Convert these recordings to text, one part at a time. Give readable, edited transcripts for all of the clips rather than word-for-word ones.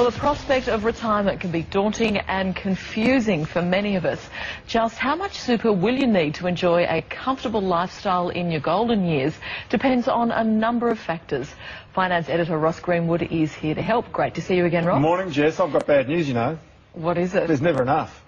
Well, the prospect of retirement can be daunting and confusing for many of us. Just how much super will you need to enjoy a comfortable lifestyle in your golden years depends on a number of factors. Finance editor Ross Greenwood is here to help. Great to see you again, Ross. Morning, Jess. I've got bad news, you know. What is it? There's never enough.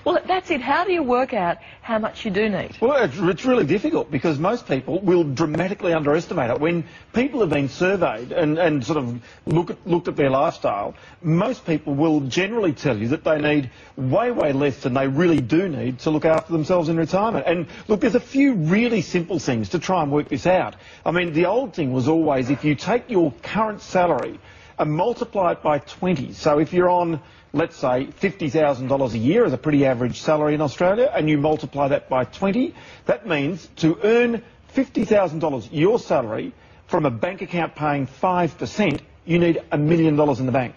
Well, that's it. How do you work out how much you do need? Well, it's really difficult because most people will dramatically underestimate it. When people have been surveyed and sort of looked at their lifestyle, most people will generally tell you that they need way less than they really do need to look after themselves in retirement. And look, there's a few really simple things to try and work this out. I mean, the old thing was always if you take your current salary and multiply it by 20. So if you're on, let's say, $50,000 a year as a pretty average salary in Australia, and you multiply that by 20, that means to earn $50,000 your salary from a bank account paying 5%, you need $1 million in the bank.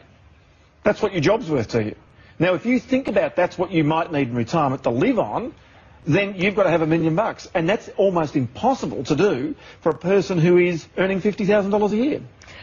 That's what your job's worth to you. Now, if you think about that's what you might need in retirement to live on, then you've got to have $1 million. And that's almost impossible to do for a person who is earning $50,000 a year.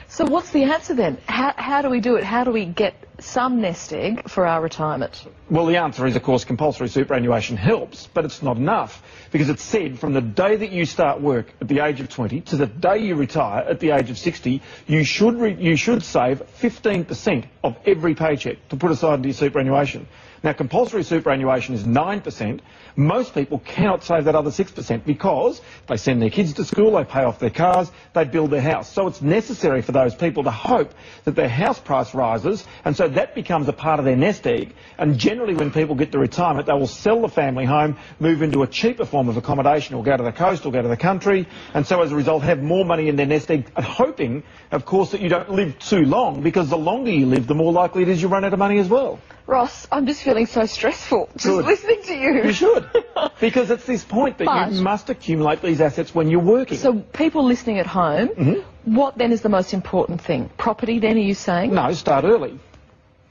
So what's the answer then? How do we do it? How do we get some nest egg for our retirement? Well, the answer is, of course, compulsory superannuation helps, but it's not enough because it's said from the day that you start work at the age of 20 to the day you retire at the age of 60, you should save 15% of every paycheck to put aside into your superannuation. Now, compulsory superannuation is 9%. Most people cannot save that other 6% because they send their kids to school, they pay off their cars, they build their house. So it's necessary for those people to hope that their house price rises, and so that becomes a part of their nest egg. And generally when people get to retirement, they will sell the family home, move into a cheaper form of accommodation, or go to the coast or go to the country, and so as a result have more money in their nest egg, and hoping, of course, that you don't live too long, because the longer you live, the more likely it is you run out of money as well. Ross, I'm just feeling so stressful just listening to you. You should, because it's this point that you must accumulate these assets when you're working. So people listening at home, what then is the most important thing? Property then, are you saying? No, start early.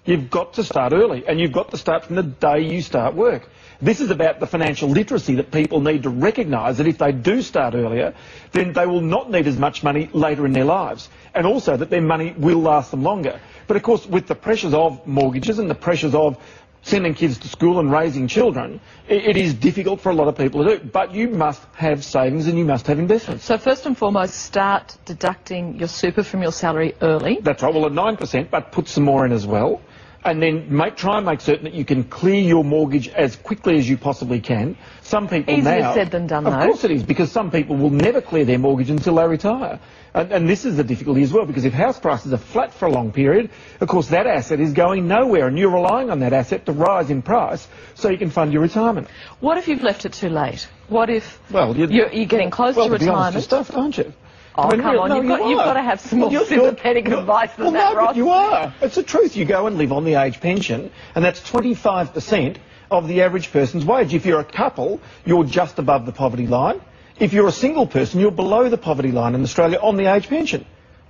You've got to start early, and you've got to start from the day you start work. This is about the financial literacy that people need to recognise that if they do start earlier, then they will not need as much money later in their lives, and also that their money will last them longer. But of course, with the pressures of mortgages and the pressures of sending kids to school and raising children, it is difficult for a lot of people to do. But you must have savings and you must have investments. So first and foremost, start deducting your super from your salary early. That's right. Well, at 9%, but put some more in as well. And then try and make certain that you can clear your mortgage as quickly as you possibly can. Some people now... Easier said than done, though. Of course it is, because some people will never clear their mortgage until they retire. And this is the difficulty as well, because if house prices are flat for a long period, of course that asset is going nowhere, and you're relying on that asset to rise in price so you can fund your retirement. What if you've left it too late? What if you're getting close to retirement? Be honest, you're stuffed, aren't you? Oh, come on, you've got to have some more sympathetic advice than that, Ross. But you are. It's the truth. You go and live on the age pension, and that's 25% of the average person's wage. If you're a couple, you're just above the poverty line. If you're a single person, you're below the poverty line in Australia on the age pension.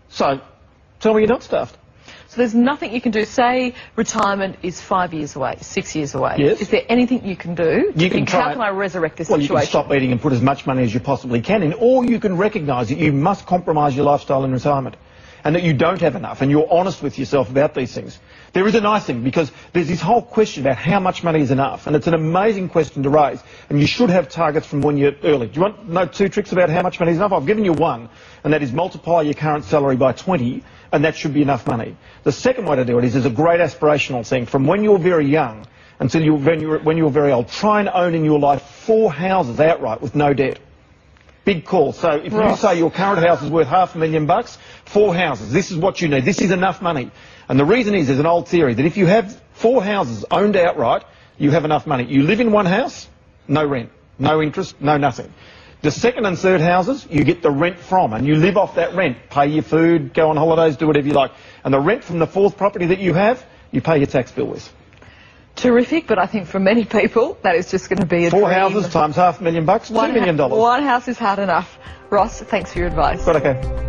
So, tell me you're not stuffed. So there's nothing you can do. Say retirement is 5 years away, 6 years away. Yes. Is there anything you can do? How can I resurrect this situation? Well, you can stop eating and put as much money as you possibly can in, or you can recognise that you must compromise your lifestyle in retirement and that you don't have enough, and you're honest with yourself about these things. There is a nice thing, because there's this whole question about how much money is enough, and it's an amazing question to raise, and you should have targets from when you're early. Do you want to know 2 tricks about how much money is enough? I've given you one, and that is multiply your current salary by 20, and that should be enough money. The second way to do it is there's a great aspirational thing. From when you're very young until when you're very old, try and own in your life 4 houses outright with no debt. Big call. So if you say your current house is worth $500,000, 4 houses, this is what you need. This is enough money. And the reason is, there's an old theory that if you have 4 houses owned outright, you have enough money. You live in one house, no rent, no interest, no nothing. The second and third houses, you get the rent from, and you live off that rent. Pay your food, go on holidays, do whatever you like. And the rent from the 4th property that you have, you pay your tax bill with. Terrific, but I think for many people that is just going to be a 4 houses times $500,000, $2 million. One house is hard enough. Ross, thanks for your advice. But okay.